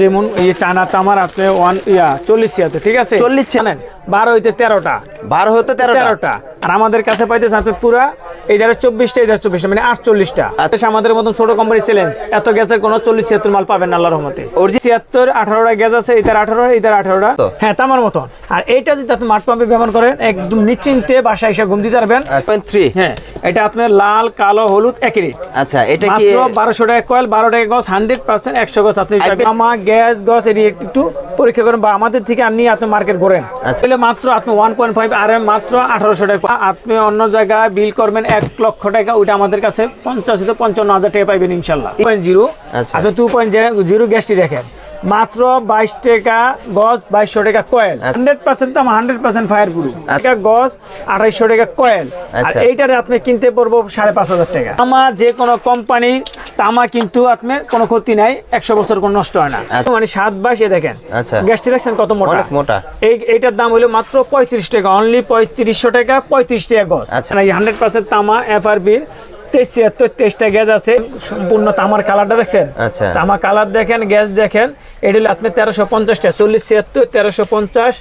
যেমন এই চায়না তামার আপনি 40 ছিয়াতে, ঠিক আছে 40 জানেন 12 হইতে 13টা 12 হতে 13টা। আর আমাদের কাছে পাইতেছেন আপনি পুরা এই ধারে 24টা এই ধারে 24টা মানে 48টা। আচ্ছা আমাদের মতন ছোট কোম্পানি চ্যালেঞ্জ এত গ্যাসের কোনো 40-76 মাল পাবেন না আল্লাহর রহমতে। 76 18টা গ্যাস আছে, এটার 18 এটার 18টা, হ্যাঁ তামার মতন। আর এইটা যদি আপনি মাঠ পাম্পে ব্যবহার করেন একদম নিশ্চিন্তে বাসায় এসে ঘুম দিতে পারবেন। 0.3 হ্যাঁ এটা আপনার লাল কালো হলুদ একই রেট। আচ্ছা এটা কি মাত্র 1200 টাকা কয়েল, 12 টাকা গজ, 100% 100 গজ আপনি তামা গ্যাস গজ এর একটু পরীক্ষা করেন বা আমাদের থেকে আর নিয়ে আপনি মার্কেট করেন। তাহলে মাত্র আপনি 1.5 আর মাত্র 1800 টাকা। আপনি অন্য জায়গায় বিল করবেন 1 লক্ষ টাকা, ওইটা আমাদের কাছে 50 থেকে 55,000 টাকা পাইবেন ইনশাআল্লাহ। 2.0 আপনি 2.0 গ্যাসটি দেখেন মাত্র 22 টাকা গজ, 2200 টাকা কয়েল, 100% তামা 100% ফায়ার প্রুফ। টাকা গজ 2800 টাকা কয়েল। আর এইটারে আপনি কিনতে পারবো 5,500 টাকা। আমার যে কোনো কোম্পানির তামা কিন্তু আপনার কোনো ক্ষতি নাই, 100 বছর কোনো নষ্ট হয় না। মানে 7/22 দেখেন গ্যাসটি দেখছেন কত মোটা মোটা। এইটার দাম হলো মাত্র 35 টাকা, অনলি 3500 টাকা, 35 টাকা গজ। আচ্ছা 100% তামা এফআরবি 2376টা গ্যাস আছে, সম্পূর্ণ তামার কালারটা দেখছেন। আচ্ছা তামা কালার দেখেন, গ্যাস দেখেন। এটা হলো আপনি 1350 টাকা, 4076 1350।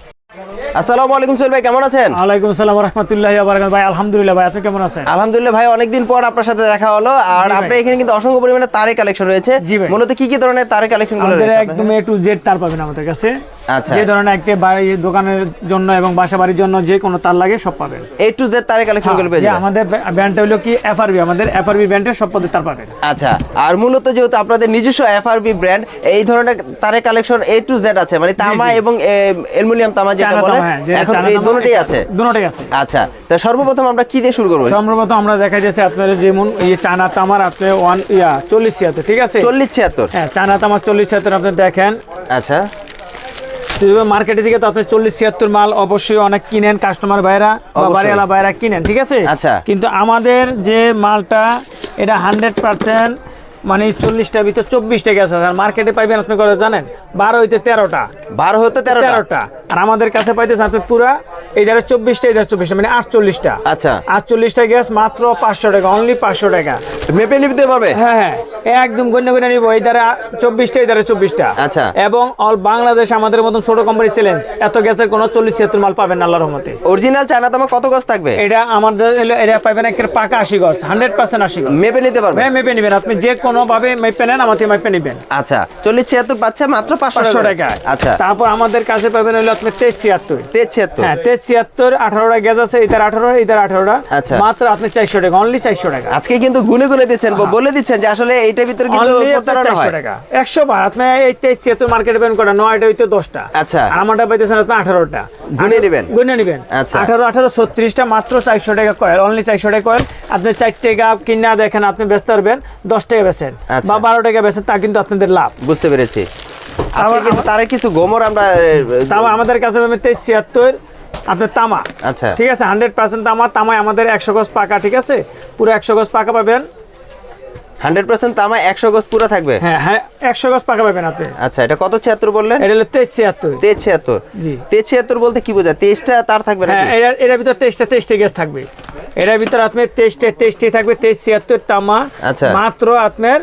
আসসালামু আলাইকুম সোহেল ভাই, কেমন আছেন? ওয়ালাইকুম আসসালাম ওয়া রাহমাতুল্লাহি ওয়া বারাকাতুহু। ভাই আলহামদুলিল্লাহ, ভাই আপনি কেমন আছেন? আলহামদুলিল্লাহ ভাই, অনেকদিন পর আপনার সাথে দেখা হলো। আর আপনার এখানে কিন্তু অসংখ্য পরিমাণে তারের কালেকশন রয়েছে। মূলত কি কি ধরনের তারের কালেকশন গুলো রয়েছে? একদম A to Z তার পাবেন আমাদের কাছে। আচ্ছা যে ধরনের একটা বাড়ি দোকানের জন্য এবং বাসা বাড়ির জন্য যে কোনো তার লাগে সব পাবেন। A to Z তারের কালেকশন গুলো পেয়ে যাবেন। আমাদের ব্র্যান্ডটা হলো কি FRB, আমাদের FRB ব্র্যান্ডের সব পদের তার পাবেন। আচ্ছা আর মূলত যেহেতু আপনাদের নিজস্ব FRB ব্র্যান্ড, এই ধরনের তারের কালেকশন A to Z আছে, মানে তামা এবং অ্যালুমিনিয়াম তামা যেটা বলে, এখন এই দুটোই আছে। দুটোই আছে। আচ্ছা তো সর্বপ্রথম আমরা কি দিয়ে শুরু করব? সর্বপ্রথম আমরা দেখা যাচ্ছে আপনার যেমন এই চায়না তামার আপনি 40 ছিয়াতে, ঠিক আছে 40-76, হ্যাঁ চায়না তামার 40 ছিয়াতে আপনি দেখেন। আচ্ছা মার্কেটে থেকে তো আপনি 40-76 মাল অবশ্যই অনেক কিনেন, কাস্টমার ভাইরা বা বাড়িওয়ালা ভাইরা কিনেন, ঠিক আছে। আচ্ছা কিন্তু আমাদের যে মালটা এটা 100% মানে 40টার ভিতর 24টা গ্যাস আছে। আর মার্কেটে পাইবেন আপনি করে জানেন 12 হইতে 13টা 12 হতে 13টা। আর আমাদের কাছে পাইতেছেন আপনি পুরা এই ধারে 24টা এই ধারে 24টা মানে 48টা। আচ্ছা 48টা গ্যাস মাত্র 500 টাকা, অনলি 500 টাকা। মেপে নিতে পারবে? হ্যাঁ হ্যাঁ একদম গণ্য করে নিব। এই ধারে 24টা এই ধারে 24টা। আচ্ছা এবং অল বাংলাদেশ আমাদের মতন ছোট কোম্পানি চ্যালেঞ্জ এত গ্যাসের কোনো 40-76 মাল পাবেন না আল্লাহর রহমতে। অরিজিনাল চায়না তামা কত গজ থাকবে? এটা আমাদের এটা পাইবেন একটা পাকা 80 গজ, 100% 80 গজ। মেপে নিতে পারবে? হ্যাঁ মেপে নেবেন আপনি, যে কোনো ভাবে মেপে নেন, আমাদের মেপে নেবেন। আচ্ছা 40-76 পাচ্ছে মাত্র 500 টাকা। আচ্ছা তারপর আমাদের কাছে পাবেন হলো আপনি 23-76, হ্যাঁ 23-76 18টা গ্যাস আছে, এটার 18 এটার 18টা। আচ্ছা মাত্র আপনি 400 টাকা, অনলি 400 টাকা। আজকে কিন্তু গুনে গুনে দিচ্ছেন, বলে দিচ্ছেন যে আসলে এইটার ভিতরে কিন্তু প্রতারণা হয়। 400 টাকা 100 বার আপনি এই 23-76 মার্কেটে পেন করে 9টা হইতে 10টা। আচ্ছা আর আমারটা পাইতেছেন আপনি 18টা, গুনে নেবেন। আচ্ছা 18 36টা মাত্র 400 টাকা কয়েল, অনলি 400 টাকা কয়েল। আপনি 4 টাকা কিনা দেখেন আপনি বেচতে পারবেন, 10 টাকা বেচেন বা 12 টাকা বেচেন, তা কিন্তু আপনাদের লাভ। বুঝতে পেরেছি। আজকে কিন্তু তার কিছু গোমর আমরা তাও আমাদের কাছে 23-76 আপনার তামা। আচ্ছা ঠিক আছে 100% তামা। তামায় আমাদের 100 গজ পাকা, ঠিক আছে পুরো 100 গজ পাকা পাবেন। 100% তামা 100 গজ পুরো থাকবে? হ্যাঁ হ্যাঁ 100 গজ পাকা পাবেন আপনি। আচ্ছা এটা কত 76 বললেন? এটা হলো 23-76। 23-76 জি 23-76 বলতে কি বোঝায়? 23টা তার থাকবে নাকি? হ্যাঁ এর ভিতর 23টা গ্যাস থাকবে। এর ভিতর আপনি 23টা থাকবে। 23-76 তামা। আচ্ছা মাত্র আপনার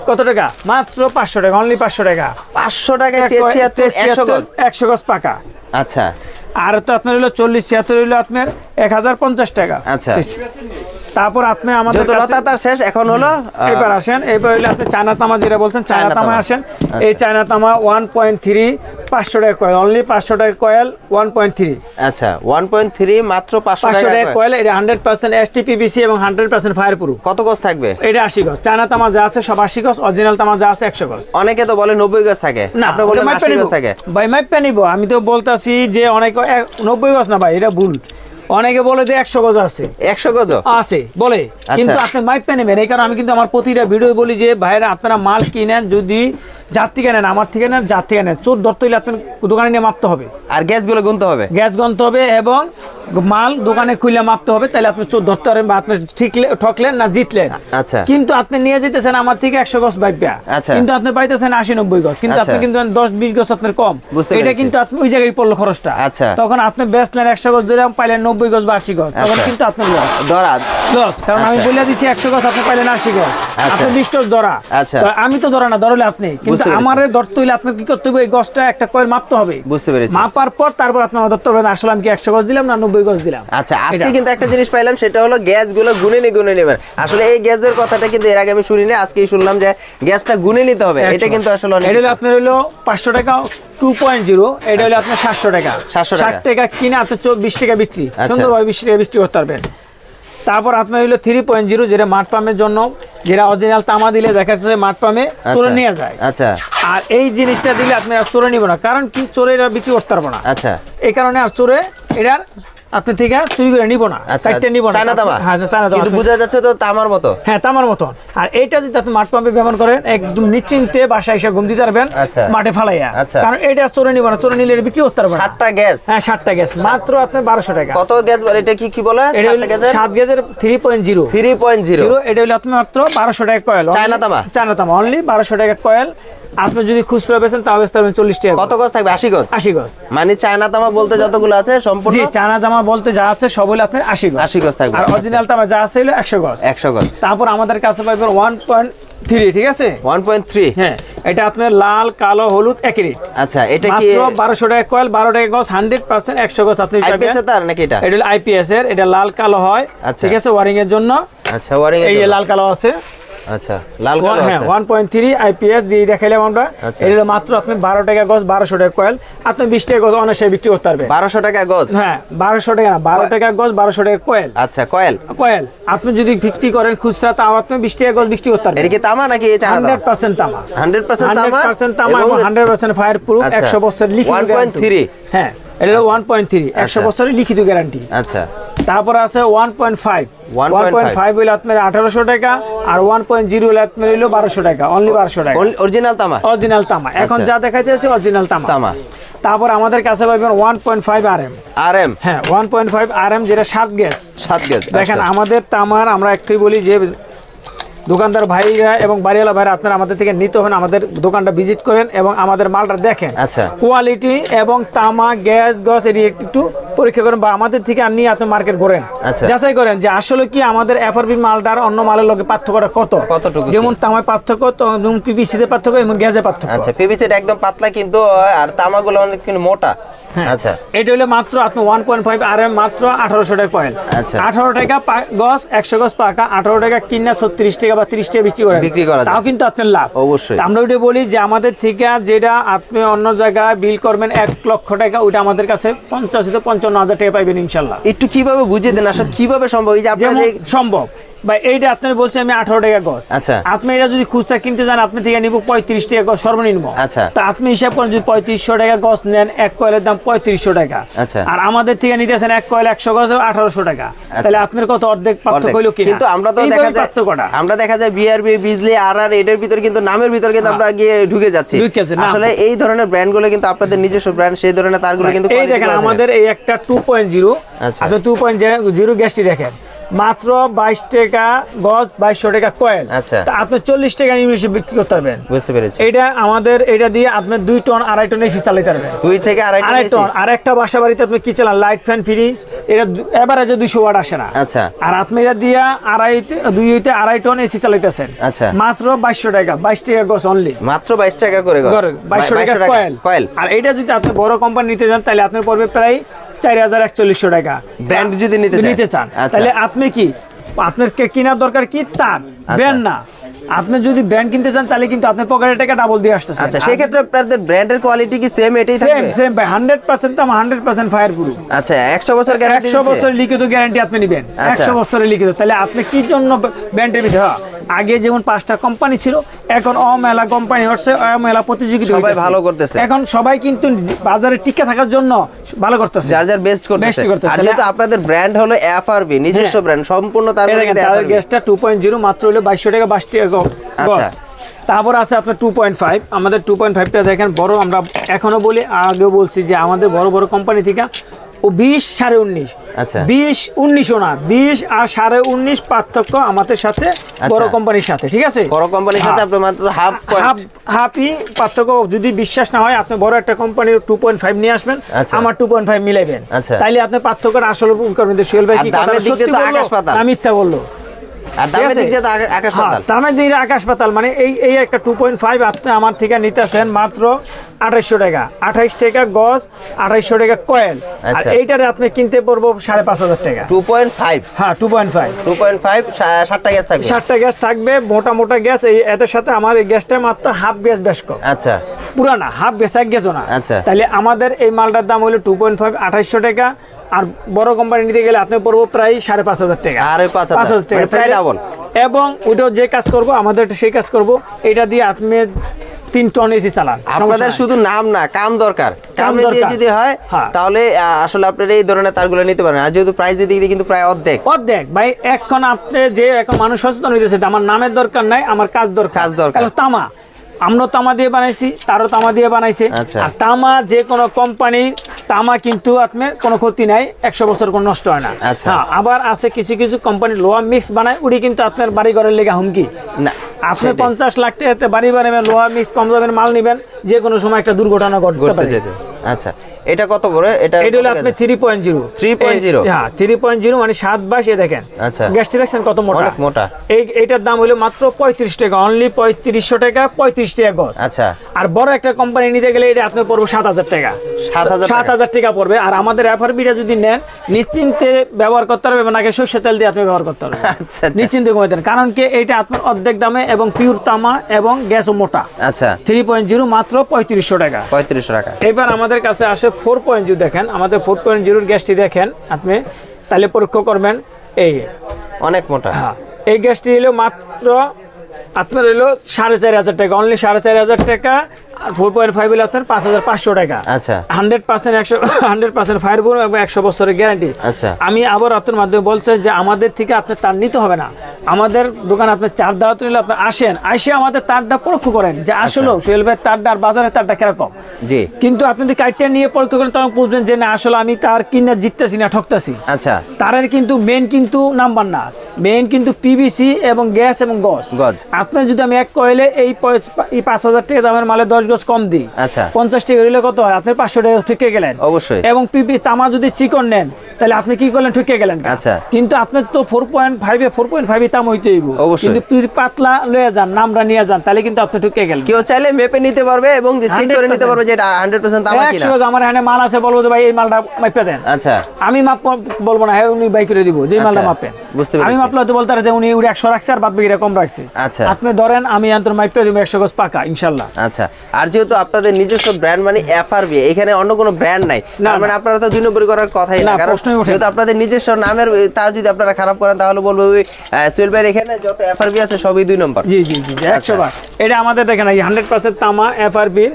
কত টাকা? মাত্র 500 টাকা, অনলি 500 টাকা। 500 টাকায় 23-76 100 গজ পাকা। আচ্ছা আর তো আপনার হলো 40-76 হলো আপনার 1050 টাকা। আচ্ছা তারপর আপনি আমাদের কাছে তার শেষ এখন হলো এবার আসেন, এবার হলো আপনি চায়না তামা যেটা বলছেন চায়না তামা আসেন। এই চায়না তামা 1.3 500 টাকা কয়েল, অনলি 500 টাকা কয়েল 1.3। আচ্ছা 1.3 মাত্র 500 টাকা কয়েল। এটা 100% STPVC এবং 100% ফায়ার প্রুফ। কত গজ থাকবে? এটা 80 গজ। চায়না তামা যা আছে সব 80 গজ, অরিজিনাল তামা যা আছে 100 গজ। অনেকে তো বলে 90 গজ থাকে, আপনি বলেন 80 গজ থাকে। ভাই মাইপা নিব, আমি তো বলতাছি যে অনেক 90 গজ না ভাই, এটা ভুল। অনেকে বলে যে 100 গজ আছে, 100 গজ আছে বলে, কিন্তু আপনি মাইপা নেবেন। এই কারণে আমি কিন্তু আমার প্রতিটা ভিডিও বলি যে ভাইরা আপনারা মাল কিনেন, যদি যার থেকে নেন, আমার থেকে নেন, যার থেকে নেন, চোর ধরতে হইলে আপনার দোকানে নিয়ে মাপতে হবে, আর গ্যাসগুলো গুনতে হবে, গ্যাস গুনতে হবে এবং মাল দোকানে খুলে মাপতে হবে, তাহলে আপনি চোর ধরতে পারবেন বা আপনি ঠকলেন না জিতলেন। আচ্ছা কিন্তু আপনি নিয়ে যেতেছেন আমার থেকে 100 গজ বাইপা, কিন্তু আপনি পাইতেছেন 80-90 গজ, কিন্তু আপনি কিন্তু 10-20 গজ আপনার কম। এটা কিন্তু আপনি ওই জায়গায় পড়লো খরচটা। তখন আপনি বেচলেন 100 গজ দিলাম, পাইলেন 90 গজ বা 80 গজ, তখন কিন্তু আপনি ধরা লস, কারণ আমি বলে দিছি 100 গজ আপনি পাইলেন 80 গজ, আচ্ছা। আপনি 20 গজ ধরা। আচ্ছা। তো আমি তো ধরা না, ধরলে আপনি, কিন্তু আমারে ধরতে হইলে আপনি কি করতে হবে, এই গজটা একটা কয়েল মাপতে হবে। বুঝতে পেরেছি। মাপার পর তারপর আপনি আমার ধরতে হবে আসলে আমি কি 100 গজ দিলাম না 90 গজ দিলাম। আচ্ছা, আজকে এটা। কিন্তু একটা জিনিস পাইলাম, সেটা হলো গ্যাসগুলো গুনে নেবেন। আসলে এই গ্যাসের কথাটা কিন্তু এর আগে আমি শুনি না, আজকেই শুনলাম যে গ্যাসটা গুনে নিতে হবে। এটা কিন্তু আসলে অনেক এটা হলো আপনার হলো 500 টাকা 2.0, এটা হলো আপনার 700 টাকা। 700 টাকা। 60 টাকা কিনে আপনি 20 টাকা বিক্রি, আচ্ছা। সুন্দরভাবে 20 টাকা বিক্রি করতে পারবেন। তারপর আপনার হলো 3.0, যেটা মাঠ পাম্পের জন্য, যেটা অরিজিনাল তামা দিলে দেখা যাচ্ছে মাঠ পাম্পে চলে নিয়ে যায়। আচ্ছা আর এই জিনিসটা দিলে আপনি আর চোরে নিব না, কারণ কি চোরে এটা বিক্রি করতে পারবো না। আচ্ছা, এই কারণে আর চোরে এটার আপনি থেকে চুরি করে নিব না, আচ্ছা, চারটে নিব না। চায়না তামা। হ্যাঁ, চায়না তামা। কিন্তু বোঝা যাচ্ছে তো তামার মতো। হ্যাঁ, তামার মতো। আর এইটা যদি আপনি মাঠ পাম্পে ব্যবহার করেন, একদম নিশ্চিন্তে বাসায় এসে ঘুম দিতে পারবেন, আচ্ছা। মাঠে ফালাইয়া। আচ্ছা। কারণ এটা চোরে নিব না, চোরে নিলে এটা বিক্রি করতে পারবেন না। 7টা গ্যাস। হ্যাঁ, 7টা গ্যাস মাত্র আপনার 1200 টাকা। কত গ্যাস বলে এটা, কি বলে? এটা 7টা গ্যাসের 7 গ্যাসের 3.0। 3.0 এটা হলো আপনার মাত্র 1200 টাকা কয়েল। চায়না তামা। চায়না তামা অনলি 1200 টাকা কয়েল। আপনি যদি খুচরা বেচেন তাহলে বেচতে পারবেন 40 টাকা। কত গজ থাকবে? 80 গজ। 80 গজ। মানে চায়না তামা বলতে যতগুলো আছে সম্পূর্ণ, জি, চায়না তামা বলতে যা আছে সব হলো আপনার 80 গজ। 80 গজ থাকবে। আর অরিজিনাল তামা যা আছে হলো 100 গজ। 100 গজ। তারপর আমাদের কাছে পাবেন 1.3, ঠিক আছে? 1.3। হ্যাঁ, এটা আপনার লাল, কালো, হলুদ একই রেট। আচ্ছা, এটা কি মাত্র 1200 টাকা কয়েল, 12 টাকা গজ, 100% 100 গজ আপনি পাবেন। আইপিএস তার নাকি এটা? এটা হলো আইপিএস এর, এটা লাল কালো হয়, আচ্ছা। ঠিক আছে, ওয়ারিং এর জন্য। আচ্ছা, ওয়ারিং এর এই জন্য। লাল কালো আছে। আচ্ছা, লাল কালো হ্যাঁ, আছে। 1.3 আইপিএস দিয়ে দেখাইলাম আমরা। আচ্ছা। এটা হলো মাত্র আপনি 12 টাকা গজ, 1200 টাকা কয়েল, আপনি 20 টাকা গজ অনায়াসে বিক্রি করতে পারবেন। 1200 টাকা গজ। হ্যাঁ, 1200 টাকা না, 12 টাকা গজ, 1200 টাকা কয়েল। আচ্ছা, কয়েল। কয়েল আপনি যদি বিক্রি করেন খুচরা, তাও আপনি 20 টাকা গজ বিক্রি করতে পারবেন। এটা কি তামা নাকি চায়না তামা? 100% তামা। 100% তামা। 100% তামা এবং 100% ফায়ার প্রুফ, আচ্ছা। 100 বছর লিখিত 1.3। হ্যাঁ, এটা হলো 1.3, 100 বছরের লিখিত গ্যারান্টি। আচ্ছা। তারপর আছে 1.5। 1.5 1.5 হইলে আপনার 1800 টাকা, আর 1.0 হইলে আপনার হইলো 1200 টাকা, অনলি 1200 টাকা। অরিজিনাল তামা। অরিজিনাল তামা। এখন আচ্ছা। যা দেখাইতেছে অরিজিনাল তামা। তামা। তারপর আমাদের কাছে পাবেন 1.5 আরএম। আরএম। হ্যাঁ, 1.5 আরএম, যেটা 7 গ্যাস। 7 গ্যাস। দেখেন আচ্ছা। আমাদের তামার, আমরা একটুই বলি যে দোকানদার ভাইরা এবং বাড়িওয়ালা ভাইরা আপনারা আমাদের থেকে নিতে হবেন, আমাদের দোকানটা ভিজিট করেন এবং আমাদের মালটা দেখেন। আচ্ছা। কোয়ালিটি এবং তামা, গ্যাস, গস এটি একটু পরীক্ষা করেন, বা আমাদের থেকে আর নিয়ে আপনি মার্কেট করেন, আচ্ছা। যাচাই করেন যে আসলে কি আমাদের এফআরপি মালটার অন্য মালের লগে পার্থক্যটা কতটুকু? যেমন তামায় পার্থক্য, যেমন পিপিসিতে পার্থক্য, এবং গ্যাসে পার্থক্য। আচ্ছা, পিভিসিটা একদম পাতলা কিন্তু, আর তামাগুলো অনেক কিন্তু মোটা। হ্যাঁ। আচ্ছা। এটা হলো মাত্র আপনি 1.5 আরএম, মাত্র 1800 টাকা কয়েল। আচ্ছা। 18 টাকা গজ, 100 গজ পাকা, 18 টাকা কিনা 36 টাকা বা 30 টাকা বিক্রি করা যায়। তাও কিন্তু আপনার লাভ। অবশ্যই। আমরা ওইটা বলি যে আমাদের থেকে যেটা আপনি অন্য জায়গায় বিল করবেন 1 লক্ষ টাকা, ওইটা আমাদের কাছে 85 থেকে 55,000 টাকা পাইবেন ইনশাল্লাহ। একটু কিভাবে বুঝিয়ে দেন আসলে কিভাবে সম্ভব? এই যে আপনারা যেমন যে সম্ভব বা এইটা আপনার বলছি আমি 18 টাকা গজ। আচ্ছা। আপনি এটা যদি খুচরা কিনতে যান, আপনি থেকে নিব 35 টাকা গজ সর্বনিম্ন। আচ্ছা। তা আপনি হিসাব করেন যদি 3500 টাকা গজ নেন, এক কয়েলের দাম 3500 টাকা। আচ্ছা। আর আমাদের থেকে নিতেছেন এক কয়েল 100 গজ 1800 টাকা। তাহলে আপনার কত অর্ধেক পার্থক্য হইলো কি? কিন্তু আমরা তো দেখা যায় বিআরবি, বিজলি, আরআর এটার ভিতর কিন্তু নামের ভিতর কিন্তু আমরা গিয়ে ঢুকে যাচ্ছি। আসলে এই ধরনের ব্র্যান্ডগুলো কিন্তু আপনাদের নিজস্ব ব্র্যান্ড, সেই ধরনের তারগুলো কিন্তু এই দেখেন আমাদের এই একটা 2.0, আপনি 2.0 গ্যাসটি দেখেন মাত্র 22 টাকা গজ, 2200 টাকা কয়েল। আচ্ছা। তা আপনি 40 টাকা নিয়ে বিক্রি করতে পারবেন। বুঝতে পেরেছি। এটা আমাদের এটা দিয়ে আপনি 2 টন 2.5 টন এসি চালাতে পারবেন। 2 থেকে 2.5 টন। আর একটা বাসা বাড়িতে আপনি কি চালান, লাইট ফ্যান ফ্রিজ, এটা এভারেজে 200 ওয়াট আসে না। আচ্ছা। আর আপনি এটা দিয়ে 2.5 টন এসি চালাইতেছেন। আচ্ছা। মাত্র 2200 টাকা, 22 টাকা গজ অনলি। মাত্র 22 টাকা করে গজ, 2200 টাকা কয়েল। আর এটা যদি আপনি বড় কোম্পানি নিতে যান, তাহলে আপনার পড়বে প্রায় 4100 টাকা। ব্র্যান্ড যদি নিতে চান, তাহলে আপনি কি, আপনার কেনার দরকার কি তার ব্র্যান্ড না। আপনি যদি ব্র্যান্ড কিনতে চান, তাহলে কিন্তু আপনার পকেটের টাকা ডাবল দিয়ে আসতেছে। আচ্ছা, সেই ক্ষেত্রে আপনাদের ব্র্যান্ডের কোয়ালিটি কি সেম এটাই থাকবে? সেম ভাই, 100% তাম, 100% ফায়ার প্রুফ। আচ্ছা, 100 বছর গ্যারান্টি 100 বছর লিখিত গ্যারান্টি আপনি নেবেন। 100 বছরের লিখিত। তাহলে আপনি কি জন্য ব্র্যান্ডের বিষয়? আগে যেমন 5টা কোম্পানি ছিল, এখন অমেলা কোম্পানি হচ্ছে, অমেলা প্রতিযোগিতা সবাই ভালো করতেছে। এখন সবাই কিন্তু বাজারে টিকে থাকার জন্য ভালো করতেছে, যার বেস্ট করতেছে। আর যেহেতু আপনাদের ব্র্যান্ড হলো এফআরবি, নিজস্ব ব্র্যান্ড, সম্পূর্ণ তার মধ্যে তাদের গ্যাসটা 2.0 মাত্র হলো 2200 টাকা, 22 টাকা গজ। তারপর আছে আপনার 2.5। আমাদের 2.5টা দেখেন বড়, আমরা এখনো বলি, আগেও বলছি যে আমাদের বড় বড় কোম্পানি থেকে ও 20 19.5। আচ্ছা 20 19ও না, 20 আর 19.5 পার্থক্য আমাদের সাথে বড় কোম্পানির সাথে, ঠিক আছে? বড় কোম্পানির সাথে আপনি মাত্র হাফই পার্থক্য। যদি বিশ্বাস না হয় আপনি বড় একটা কোম্পানির 2.5 নিয়ে আসবেন, আমার 2.5 মিলাইবেন, তাইলে আপনি পার্থক্যটা আসলে করবেন। সোহেল ভাই কি কথা সত্যি বললো না মিথ্যা বললো? আর দামের দিক দিয়ে তো আকাশ পাতাল। দামের দিক দিয়ে আকাশ পাতাল। মানে এই একটা 2.5 আপনি আমার থেকে নিতেছেন মাত্র 2800 টাকা, 28 টাকা গজ, 2800 টাকা কয়েল। আর এইটারে আপনি কিনতে পড়বো 5500 টাকা। 2.5 হ্যাঁ 2.5 7টা গ্যাস থাকবে, 7টা গ্যাস থাকবে, মোটা গ্যাস। এই এদের সাথে আমার এই গ্যাসটা মাত্র হাফ গ্যাস বেশ কম। আচ্ছা পুরানা হাফ গ্যাস, এক গ্যাসও না। আচ্ছা তাহলে আমাদের এই মালটার দাম হলো 2.5 2800 টাকা। আর বড় কোম্পানি নিতে গেলে আপনি পড়বো প্রায় 5500 টাকা, 5500 টাকা, প্রায় ডাবল। এবং ওইটাও যে কাজ করব আমাদের সেই কাজ করব। এটা দিয়ে আপনি 3 টন এসি চালান। আপনাদের শুধু নাম না, কাম দরকার। কামে দিয়ে যদি হয় তাহলে আসলে আপনারা এই ধরনের তারগুলো নিতে পারেন। আর যেহেতু প্রাইসের দিক দিয়ে কিন্তু প্রায় অর্ধেক ভাই। এখন আপনি যে এখন মানুষ সচেতন হইতেছে, আমার নামের দরকার নাই, আমার কাজ দরকার। তামা আমরা তামা দিয়ে বানাইছি, তারও তামা দিয়ে বানাইছে। আর তামা যে কোনো কোম্পানির তামা কিন্তু আপনার কোনো ক্ষতি নাই, 100 বছর কোনো নষ্ট হয় না। হ্যাঁ, আবার আছে কিছু কোম্পানি লোহা মিক্স বানায়, ওটি কিন্তু আপনার বাড়ি ঘরের লেগে হুমকি না। আপনি 50 লাখ টাকাতে বাড়ি বানাবেন, লোহা মিক্স কম দামের মাল নেবেন, যে কোনো সময় একটা দুর্ঘটনা ঘটতে পারে। আচ্ছা, এটা কত করে? এটা হলো আপনি 3.0 হ্যাঁ 3.0 মানে 7 বাস। এ দেখেন গ্যাসটি দেখছেন কত মোটা। এইটার দাম হলো মাত্র 35 টাকা, অনলি 3500 টাকা, 35 টাকা গজ। আচ্ছা, আর বড় একটা কোম্পানি নিতে গেলে এটা আপনি পড়বে 7000 টাকা, 7000 টাকা পড়বে। আর আমাদের এফআরবিটা যদি নেন নিশ্চিন্তে ব্যবহার করতে পারবেন, নাকি সরষের তেল দিয়ে আপনি ব্যবহার করতে পারবেন। আচ্ছা, নিশ্চিন্তে কমে দেন, কারণ কি এইটা আপনার অর্ধেক দামে এবং পিওর তামা এবং গ্যাসও মোটা। আচ্ছা 3.0 মাত্র 3500 টাকা। 3500 টাকা। এবার আমাদের কাছে আসে 4.0। দেখেন আমাদের 4.0 গ্যাসটি দেখেন আপনি, তাহলে পরীক্ষা করবেন। এই অনেক মোটা। হ্যাঁ, এই গ্যাসটি হলো মাত্র আপনার হলো 4500 টাকা, অনলি 4500 টাকা। আর 4.5 হলে আপনার 5500 টাকা। আচ্ছা 100% ফায়ারপ্রুফ এবং 100 বছরের গ্যারান্টি। আচ্ছা, আমি আবার আপনার মাধ্যমে বলছি যে আমাদের থেকে আপনি তার নিতে হবে না, আমাদের দোকানে আপনি চার দাওয়াত নিলে আপনি আসেন, আইসে আমাদের তারটা পরীক্ষা করেন যে আসলে সোহেল ভাই তারটা আর বাজারের তারটা কিরকম। জি, কিন্তু আপনি যদি কাইটটা নিয়ে পরীক্ষা করেন তখন বুঝবেন যে না আসলে আমি তার কিনা জিততেছি না ঠকতেছি। আচ্ছা, তারের কিন্তু মেন কিন্তু নাম্বার না, মেন কিন্তু পিভিসি এবং গ্যাস এবং গজ। আপনার যদি আমি এক কয়েলে এই 5000 টাকা দামের মালে 10 গজ কম দিই, আচ্ছা 50 টাকা হইলে কত হয়? আপনি 500 টাকা ঠকে গেলেন। অবশ্যই। এবং পিপি তামা যদি চিকন নেন তাহলে আপনি কি করলেন? ঠকে গেলেন। আচ্ছা, কিন্তু আপনার তো 4.5 তামা হইতে হইব। কিন্তু যদি পাতলা লয়ে যান, নামরা নিয়ে যান, তাহলে কিন্তু আপনি ঠকে গেলেন। কেউ চাইলে মেপে নিতে পারবে এবং চেক করে নিতে পারবে যে এটা 100% তামা কিনা। 100 আমার এখানে মাল আছে, বলবো যে ভাই এই মালটা মাপে দেন। আচ্ছা, আমি মাপ বলবো না, হ্যাঁ উনি বাই করে দিব যে মালটা মাপেন। বুঝতে পেরেছি। আমি মাপলে তো বলতে পারে যে উনি 100 রাখছে আর বাদ বাকিটা কম রাখছে। আচ্ছা, আপনি ধরেন আমি আন্তর মাপে দিব 100 গজ পাকা ইনশাআল্লাহ। আচ্ছা, আর যেহেতু আপনাদের নিজস্ব ব্র্যান্ড মানে এফআরবি, এখানে অন্য কোনো ব্র্যান্ড নাই, তার মানে আপনারা তো 2 নম্বর করার কথাই না, কারণ যেহেতু আপনাদের নিজস্ব নামের তার যদি আপনারা খারাপ করেন তাহলে বলবো ওই সোহেল ভাই এখানে যত এফআরবি আছে সবই 2 নম্বর। জি জি জি 100 বার। এটা আমাদের দেখেন 100% তামা এফআরবি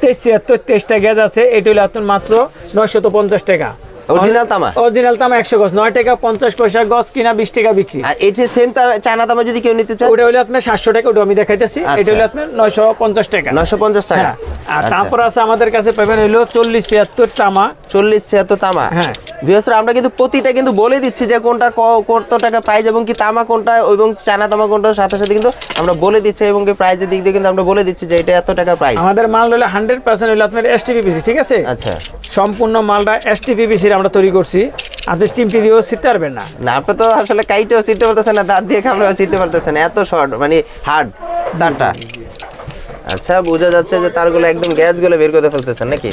23টা গ্যাস আছে। এটা হলো আপনার মাত্র 950 টাকা। অরিজিনাল তামা 100 গজ 9 টাকা 50 পয়সা গজ, কিনা 20 টাকা বিক্রি। আর এটা সেম চায়না তামা যদি কেউ নিতে চায় ওটা হলো আপনার 700 টাকা, ওটা আমি দেখাইতেছি। এটা হলো আপনার 950 টাকা। 950 টাকা। আর তারপর আছে আমাদের কাছে পাবেন হলো 4076 তামা। 4076 তামা। হ্যাঁ ভিউয়ার্সরা, আমরা কিন্তু প্রতিটা কিন্তু বলে দিচ্ছি যে কোনটা কত টাকা প্রাইস এবং কি তামা কোনটা এবং চায়না তামা কোনটা, সাথে সাথে কিন্তু আমরা বলে দিচ্ছি এবং কি প্রাইসের দিক দিয়ে কিন্তু আমরা বলে দিচ্ছি যে এটা এত টাকা প্রাইস। আমাদের মাল হলো 100% হলো আপনার এসটিপিপিসি, ঠিক আছে? আচ্ছা, সম্পূর্ণ মালটা এসটিপিপিসি আমরা তৈরি করছি। আপনি চিমটি দিয়েও ছিটতে পারবেন না। না, আপনি তো আসলে কাইটেও ছিটতে পারতেছেন না, দাঁত দিয়ে কামড়েও ছিটতে পারতেছেন, এত শর্ট মানে হার্ড তারটা। আচ্ছা, বোঝা যাচ্ছে যে তারগুলো একদম গ্যাসগুলো বের করে ফেলতেছেন নাকি?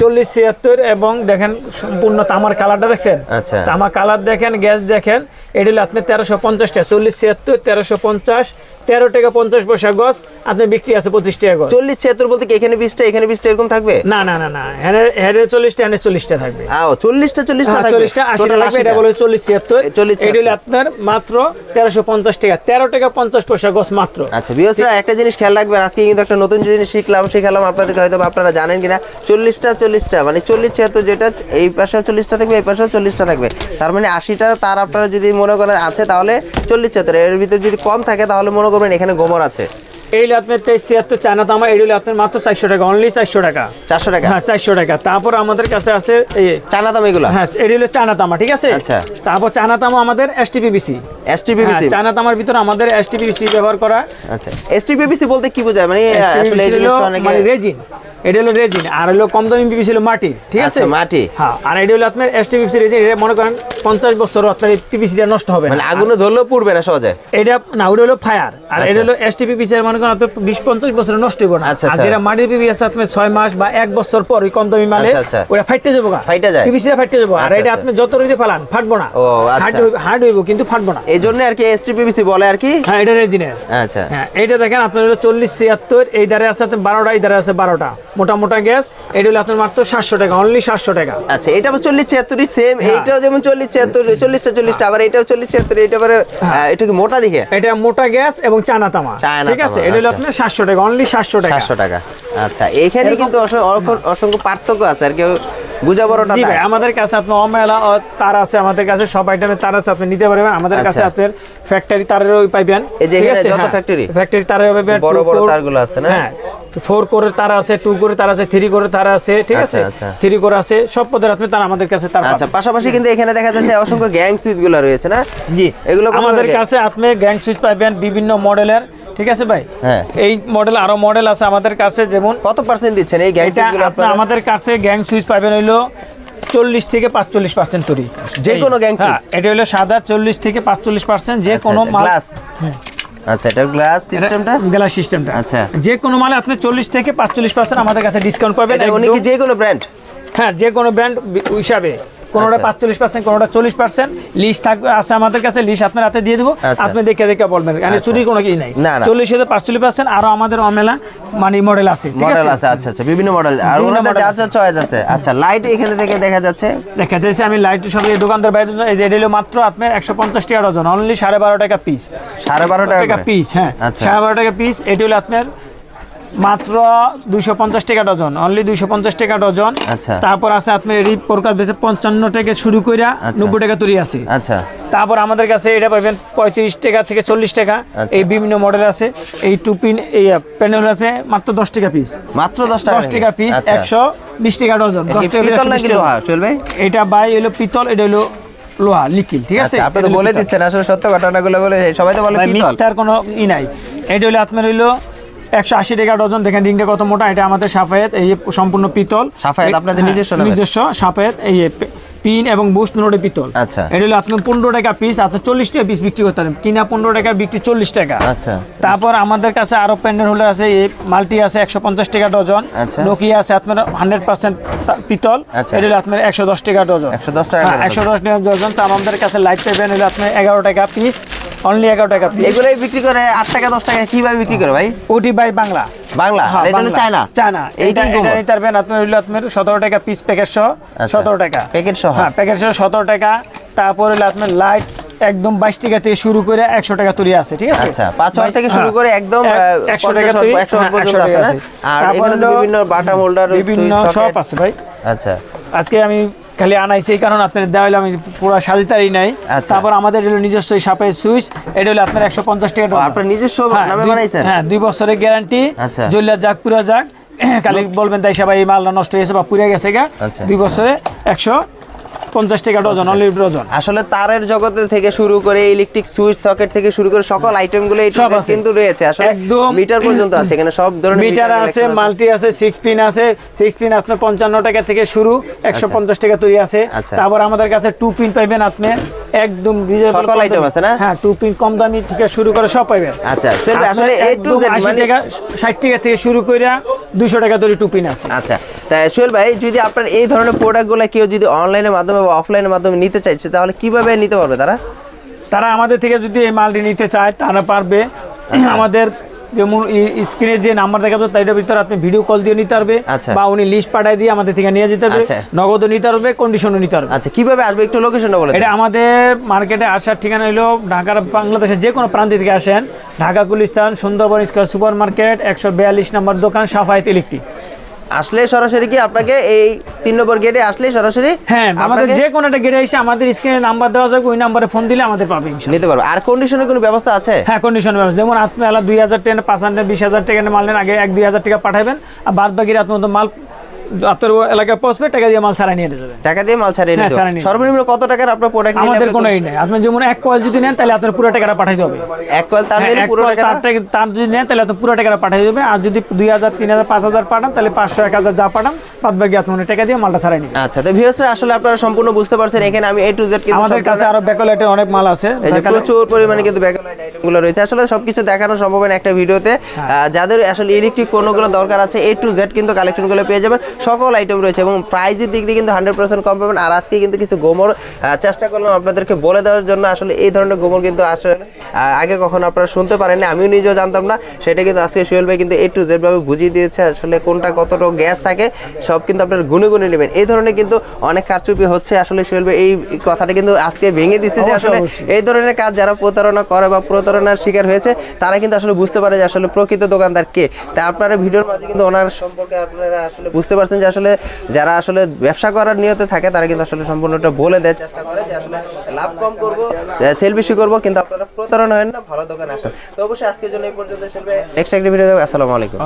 4076 এবং দেখেন সম্পূর্ণ তামার কালারটা দেখছেন? আচ্ছা, তামা কালার দেখেন, গ্যাস দেখেন। এটা হলো আপনি 1350 টাকা। 4076 1350, 13 টাকা 50 পয়সা গজ। আপনি বিক্রি আছে 25 টাকা গজ। 4076 বলতে কি এখানে 20টা এখানে 20টা এরকম থাকবে? না না না না, হেরে 40টা এখানে 40টা থাকবে। 40টা থাকবে, 40টা 80 লাগবে। এটা বলে 4076। এটা হলো আপনার মাত্র 1350 টাকা, 13 টাকা 50 পয়সা গজ মাত্র। আচ্ছা ভিউয়ার্সরা, একটা জিনিস খেয়াল রাখবেন, আজকে কিন্তু একটা নতুন জিনিস শিখালাম আপনাদেরকে, হয়তো আপনারা জানেন কিনা। 40টা মানে 4076 যেটা এই পাশে 40টা থাকবে, এই পাশেও 40টা থাকবে, তার মানে 80টা তার আপনারা যদি মনে করেন আছে তাহলে 4076। এর ভিতরে যদি কম থাকে তাহলে মনে করবেন এখানে গোমর আছে। এই হলো আপনার 2376 চায়না তামা, এই হলো আপনার মাত্র 400 টাকা, অনলি 400 টাকা। 400 টাকা? হ্যাঁ 400 টাকা। তারপর আমাদের কাছে আছে এই চায়না তামা এগুলো? হ্যাঁ এই হলো চায়না তামা, ঠিক আছে। আচ্ছা। তারপর চায়না তামা আমাদের এসটিপিবিসি। এসটিপিবিসি চায়না তামার ভিতরে আমাদের এসটিপিবিসি ব্যবহার করা। আচ্ছা, এসটিপিবিসি বলতে কি বোঝায়? মানে আসলে এই জিনিসটা অনেকে মানে রেজিন, এটা হলো রেজিন, আর হলো কম দামি পিভিসি হলো মাটি, ঠিক আছে। আচ্ছা, মাটি। হ্যাঁ, আর এটা হলো আপনার এসটিপিবিসি রেজিন। এটা মনে করেন 50 বছর আপনার এই পিভিসিটা নষ্ট হবে না, মানে আগুনে ধরলেও পুড়বে না সহজে। এটা না, ওটা হলো ফায়ার, আর এটা হলো এসটিপিবিসি এর মনে করেন আপনার 20-50 বছর নষ্ট হবে না। আচ্ছা, আর যেটা মাটির পিভিসি আছে আপনার 6 মাস বা 1 বছর পর ওই কম দামি মালে ওটা ফাইটে যাবে, ফাইটে যায়, পিভিসিটা ফাইটে যাবে। আর এটা আপনি যত রইতে ফেলান ফাটবো না, ও আচ্ছা, হার্ড হইব কিন্তু ফাটবো না। এই জন্য আর কি এসটিপিবিসি বলে আর কি। হ্যাঁ, এটা রেজিনের। আচ্ছা, হ্যাঁ, এইটা দেখেন আপনার হলো 4076, এই ধারে আছে আপনার 12টা, এই ধারে আছে 12টা, মোটা মোটা গ্যাস। এটা হলো আপনার মাত্র 700 টাকা, অনলি 700 টাকা। আচ্ছা, এটা 4076 সেম, এইটাও যেমন 4076, 40টা, আবার এটাও 4076, এটা আবার এটা কি মোটা দিকে? এটা মোটা গ্যাস এবং চায়না তামা, ঠিক আছে। এটা হলো আপনার 700 টাকা, অনলি 700 টাকা। 700 টাকা। আচ্ছা, এইখানে কিন্তু অসংখ্য পার্থক্য আছে আর কেউ বুঝা বড়টা জি ভাই, আমাদের কাছে আপনার অমেলা তার আছে, আমাদের কাছে সব আইটেমের তার আছে, আপনি নিতে পারবেন। আমাদের কাছে আপনার ফ্যাক্টরি তারেরও পাইবেন, এই যে এখানে যত ফ্যাক্টরি তারের পাইবেন, বড় বড় তারগুলো আছে না? হ্যাঁ, 4 কোরের তার আছে, 2 কোরের তার আছে, 3 কোরের তার আছে, ঠিক আছে। 3 কোর আছে, সব পদের আপনি তার আমাদের কাছে তার। আচ্ছা, পাশাপাশি কিন্তু এখানে দেখা যাচ্ছে অসংখ্য গ্যাং সুইচ গুলো রয়েছে না? জি, এগুলো আমাদের কাছে আপনি গ্যাং সুইচ পাইবেন বিভিন্ন মডেলের, ঠিক আছে ভাই। হ্যাঁ, এই মডেল আরো মডেল আছে আমাদের কাছে। যেমন কত পার্সেন্ট দিচ্ছেন এই গ্যাং সুইচ গুলো আপনারা? আমাদের কাছে গ্যাং সুইচ পাবেন হইলো 40 থেকে 45% তৈরি, যে কোনো গ্যাং সুইচ। এটা হলো সাদা 40 থেকে 45%, যে কোনো মাল। আচ্ছা, এটা গ্লাস সিস্টেমটা, গ্লাস সিস্টেমটা। আচ্ছা, যে কোনো মালে আপনি 40 থেকে 45% আমাদের কাছে ডিসকাউন্ট পাবেন। এটা উনি কি যে কোনো ব্র্যান্ড? হ্যাঁ, যে কোনো ব্র্যান্ড হিসাবে, কোনোটা 45%, কোনোটা 40%। লিস্ট থাকবে আছে আমাদের কাছে, লিস্ট আপনার হাতে দিয়ে দেবো, আপনি দেখে দেখে বলবেন। মানে চুরি কোনো কি নাই, 40 থেকে 45%। আরো আমাদের অমেলা মানে মডেল আছে, মডেল আছে। আচ্ছা আচ্ছা, বিভিন্ন মডেল, আর ওনাদের যা আছে চয়েস আছে। আচ্ছা, লাইট এখানে থেকে দেখা যাচ্ছে, আমি লাইট সব এই দোকানদার বাইরে, এই যে এটা হলো মাত্র আপনার 150 টাকা ডজন, অনলি 12.5 টাকা পিস। 12.5 টাকা পিস? হ্যাঁ, 12.5 টাকা পিস। এটা হলো আপনার মাত্র 250 টাকা ডজন, অনলি 250 টাকা ডজন। আচ্ছা, তারপর আছে আপনার রিপ প্রকার বেশি 55 টাকা শুরু করে 90 টাকা তৈরি আছে। আচ্ছা, তারপর আমাদের কাছে এটা পাবেন 35 টাকা থেকে 40 টাকা। এই বিভিন্ন মডেল আছে। এই টুপিন এই প্যানেল আছে মাত্র 10 টাকা পিস, মাত্র 10 টাকা পিস, 120 টাকা ডজন। 10 টাকা পিতল নাকি লোহা চলবে? এটা ভাই হলো পিতল, এটা হলো লোহা নিকেল, ঠিক আছে। আপনি তো বলে দিচ্ছেন আসলে সত্য ঘটনাগুলো বলে, সবাই তো বলে পিতল, তার কোনো ই নাই। এটা হলো আপনার হলো 180 টাকা ডজন। দেখেন রিংটা কত মোটা। এটা আমাদের সাফায়েত, এই সম্পূর্ণ পিতল। সাফায়েত আপনাদের নিজস্ব সাফায়েত, এই পিন এবং বুশ নোটে পিতল। আচ্ছা, এটা হলো আপনি 15 টাকা পিস, আপনি 40 টাকা পিস বিক্রি করতে পারেন। কিনা 15 টাকা, বিক্রি 40 টাকা। আচ্ছা, তারপর আমাদের কাছে আরো প্যান্ডেল হোল্ডার আছে, এই মাল্টি আছে 150 টাকা ডজন। নোকিয়া আছে আপনার 100% পিতল, এটা হলো আপনার 110 টাকা ডজন। 110 টাকা, 110 টাকা ডজন। তো আমাদের কাছে লাইট পাবেন হলো আপনার 11 টাকা পিস, অনলি 11 টাকা পিস। এগুলাই বিক্রি করে 8 টাকা 10 টাকা কিভাবে বিক্রি করে ভাই? ওটি বাই বাংলা, আর এটা হলো চায়না। এইটাই নিতে পারবেন আপনার হলো আপনার 17 টাকা পিস, প্যাকেট সহ 17 টাকা প্যাকেট সহ। হ্যাঁ, প্যাকেট সহ 17 টাকা। তারপর হলো আপনার লাইট একদম 22 টাকা থেকে শুরু করে 100 টাকা তৈরি আছে, ঠিক আছে। আচ্ছা, 5 থেকে শুরু করে একদম 100 টাকা তৈরি, 100 পর্যন্ত আছে না? আর এখানে তো বিভিন্ন বাটাম হোল্ডার, বিভিন্ন সব আছে ভাই। আচ্ছা, আজকে আমি খালি আনাইছি এই কারণ আপনাদের দেওয়া হলো, আমি পুরো সাজিতারই নাই। তারপর আমাদের হলো নিজস্ব সাপের সুইচ, এটা হলো আপনার 150 টাকা। আপনার নিজস্ব নামে বানাইছেন? হ্যাঁ, 2 বছরের গ্যারান্টি। জ্বলিয়া যাক পুরা যাক, খালি বলবেন তাই সবাই এই মালটা নষ্ট হয়েছে বা পুড়ে গেছে গা। 2 বছরে 150 টাকা ডজন, অনলি ডজন। আসলে তারের জগতে থেকে শুরু করে ইলেকট্রিক সুইচ সকেট থেকে শুরু করে সকল আইটেমগুলো এই কিন্তু রয়েছে। আসলে একদম মিটার পর্যন্ত আছে এখানে, সব ধরনের মিটার আছে, মাল্টি আছে, 6 পিন আছে। 6 পিন আপনার 55 টাকা থেকে শুরু, 150 টাকা তৈরি আছে। তারপর আমাদের কাছে 2 পিন পাইবেন আপনি একদম রিজনেবল, সকল আইটেম আছে না? হ্যাঁ, 2 পিন কম দামি থেকে শুরু করে সব পাইবেন। আচ্ছা, আসলে এ টু জেড 80 টাকা 60 টাকা থেকে শুরু করে 200 টাকা তৈরি 2 পিন আছে। আচ্ছা, তাই সোহেল ভাই, যদি আপনার এই ধরনের প্রোডাক্টগুলো কেউ যদি অনলাইনের মাধ্যমে বা অফলাইনের মাধ্যমে নিতে চাইছে, তাহলে কিভাবে নিতে পারবে তারা? আমাদের থেকে যদি এই মালটি নিতে চায় তারা পারবে। আমাদের যেমন স্ক্রিনে যে নাম্বার দেখাবো তাইটার ভিতরে আপনি ভিডিও কল দিয়ে নিতে পারবে, বা উনি লিস্ট পাঠিয়ে দিয়ে আমাদের থেকে নিয়ে যেতে পারবে। নগদও নিতে পারবে, কন্ডিশনও নিতে পারবে। আচ্ছা, কিভাবে আসবে একটু লোকেশনটা বলে দেন। এটা আমাদের মার্কেটে আসার ঠিকানা হলো ঢাকার বাংলাদেশের যে কোনো প্রান্ত থেকে আসেন, Dhaka Gulistan Sundarban square super market 142 নম্বর দোকান, সাফায়েত ইলেকট্রিক। আসলে সরাসরি কি আপনাকে এই 3 নম্বর গেটে আসলে সরাসরি হ্যাঁ আমাদের যে কোনো একটা গেটে এসে আমাদের স্ক্রিনে নাম্বার দেওয়া যাবে, ওই নাম্বারে ফোন দিলে আমাদের পাবে ইনশাআল্লাহ। নিতে পারবো। আর কন্ডিশনের কোনো ব্যবস্থা আছে? হ্যাঁ কন্ডিশন ব্যবস্থা, যেমন আপনি 2000 টাকা 500 20,000 টাকা মাল নেন, আগে 1-2,000 টাকা পাঠাবেন, আর বাদ বাকি আপনার মতো মাল আপনার এলাকায় পৌঁছবে, টাকা দিয়ে মাল সারা নিয়ে যাবেন। টাকা দিয়ে মাল ছাড়িয়ে নিতে হবে। সর্বনিম্ন কত টাকার আপনার প্রোডাক্ট নিলে? আমাদের কোনো নাই, আপনি যেমন 1 কয়েল যদি নেন তাহলে আপনার পুরো টাকাটা পাঠাইতে হবে। 1 কয়েল তার নিলে পুরো টাকাটা? তার যদি নেন তাহলে আপনি পুরো টাকাটা পাঠিয়ে দেবে, আর যদি 2,000 3,000 5,000 পাঠান তাহলে 500 1,000 যা পাঠান বাদ বাকি আপনি টাকা দিয়ে মালটা সারাই নিন। আচ্ছা, তো ভিউয়ার্সরা আসলে আপনারা সম্পূর্ণ বুঝতে পারছেন, এখানে আমি A to Z কিন্তু আমাদের কাছে আরো ব্যাকলাইটের অনেক মাল আছে, এই যে প্রচুর পরিমাণে কিন্তু ব্যাকলাইট আইটেমগুলো রয়েছে। আসলে সবকিছু দেখানো সম্ভব না একটা ভিডিওতে। যাদের আসলে ইলেকট্রিক পণ্যগুলো দরকার আছে A to Z কিন্তু কালেকশনগুলো পেয়ে যাবেন, সকল আইটেম রয়েছে এবং প্রাইজের দিক দিয়ে কিন্তু 100% কম পাবেন। আর আজকে কিন্তু কিছু গোমর চেষ্টা করলাম আপনাদেরকে বলে দেওয়ার জন্য। আসলে এই ধরনের গোমর কিন্তু আসলে আগে কখনো আপনারা শুনতে পারেননি, আমিও নিজেও জানতাম না, সেটা কিন্তু আজকে সোহেল ভাই কিন্তু A to Z ভাবে বুঝিয়ে দিয়েছে। আসলে কোনটা কতটা গ্যাস থাকে সব কিন্তু আপনারা গুনে গুনে নেবেন। এই ধরনের কিন্তু অনেক কারচুপি হচ্ছে, আসলে সোহেল ভাই এই কথাটা কিন্তু আজকে ভেঙে দিচ্ছে যে আসলে এই ধরনের কাজ যারা প্রতারণা করে বা প্রতারণার শিকার হয়েছে তারা কিন্তু আসলে বুঝতে পারে যে আসলে প্রকৃত দোকানদার কে। তাই আপনারা ভিডিওর মাঝে কিন্তু ওনার সম্পর্কে আপনারা আসলে বুঝতে পারছেন যে আসলে যারা আসলে ব্যবসা করার নিয়তে থাকে তারা কিন্তু আসলে সম্পূর্ণটা বলে দেয়, চেষ্টা করে যে আসলে লাভ কম করবো, সেল বেশি করবো, কিন্তু আপনারা প্রতারণা হয় না, ভালো দোকানে আসেন। তো অবশ্যই আজকের জন্য এই পর্যন্ত। নেক্সট একটা ভিডিও দেবো। আসসালামু আলাইকুম।